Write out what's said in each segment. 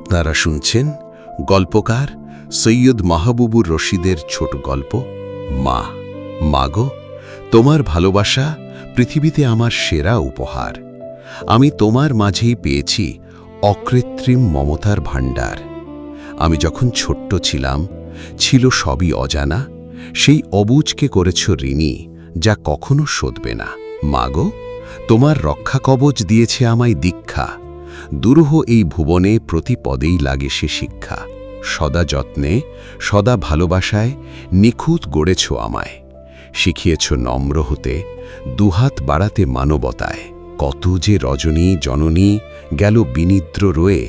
আপনারা শুনছেন গল্পকার সৈয়দ মাহবুবুর রশিদের ছোট গল্প মা। মাগো, তোমার ভালোবাসা পৃথিবীতে আমার সেরা উপহার। আমি তোমার মাঝেই পেয়েছি অকৃত্রিম মমতার ভাণ্ডার। আমি যখন ছোট্ট ছিলাম, ছিল সবই অজানা, সেই অবুজকে করেছ ঋণী, যা কখনো শোধবে না। মাগো, তোমার রক্ষা কবচ দিয়েছে আমায় দীক্ষা। দুরূহ এই ভুবনে প্রতি পদেই লাগে সে শিক্ষা। সদা যত্নে, সদা ভালোবাসায় নিখুঁত গড়েছ আমায়। শিখিয়েছ নম্র হতে, দুহাত বাড়াতে মানবতায়। কত যে রজনী জননী গেল বিনিদ্র রয়ে,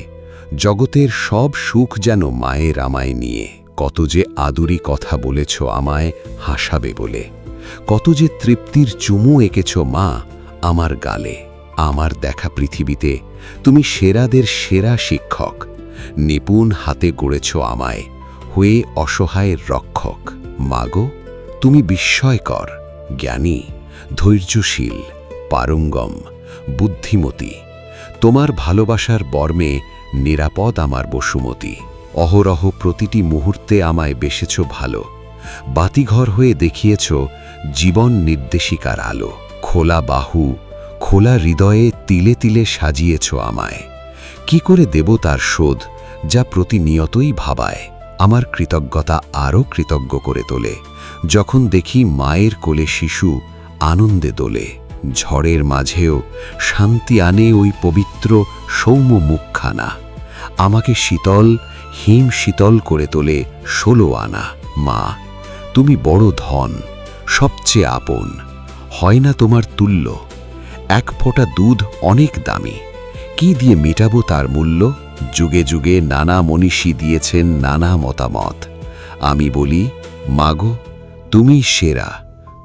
জগতের সব সুখ যেন মায়ের আমায় নিয়ে। কত যে আদুরি কথা বলেছ আমায় হাসাবে বলে, কত যে তৃপ্তির চুমু এঁকেছ মা আমার গালে। আমার দেখা পৃথিবীতে তুমি সেরাদের সেরা শিক্ষক। নিপুণ হাতে গড়েছ আমায়, হয়ে অসহায়ের রক্ষক। মাগো, তুমি বিস্ময়কর, জ্ঞানী, ধৈর্যশীল, পারঙ্গম, বুদ্ধিমতী। তোমার ভালোবাসার বর্মে নিরাপদ আমার বসুমতী। অহরহ প্রতিটি মুহূর্তে আমায় বেসেছ ভালো। বাতিঘর হয়ে দেখিয়েছ জীবন নির্দেশিকার আলো। খোলা বাহু, খোলা হৃদয়ে তিলে তিলে সাজিয়েছ আমায়। কি করে দেব তার শোধ, যা প্রতিনিয়তই ভাবায়। আমার কৃতজ্ঞতা আরও কৃতজ্ঞ করে তোলে, যখন দেখি মায়ের কোলে শিশু আনন্দে দোলে। ঝড়ের মাঝেও শান্তি আনে ওই পবিত্র সৌম্য মুখখানা। আমাকে শীতল, হিম শীতল করে তোলে 16 আনা। মা, তুমি বড় ধন, সবচেয়ে আপন, হয় না তোমার তুল্য। এক ফোঁটা দুধ অনেক দামি, কি দিয়ে মেটাবো তার মূল্য। যুগে যুগে নানা মনীষী দিয়েছেন নানা মতামত। আমি বলি, মাগো, তুমি সেরা,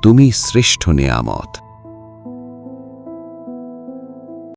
তুমি শ্রেষ্ঠ নেয়ামত।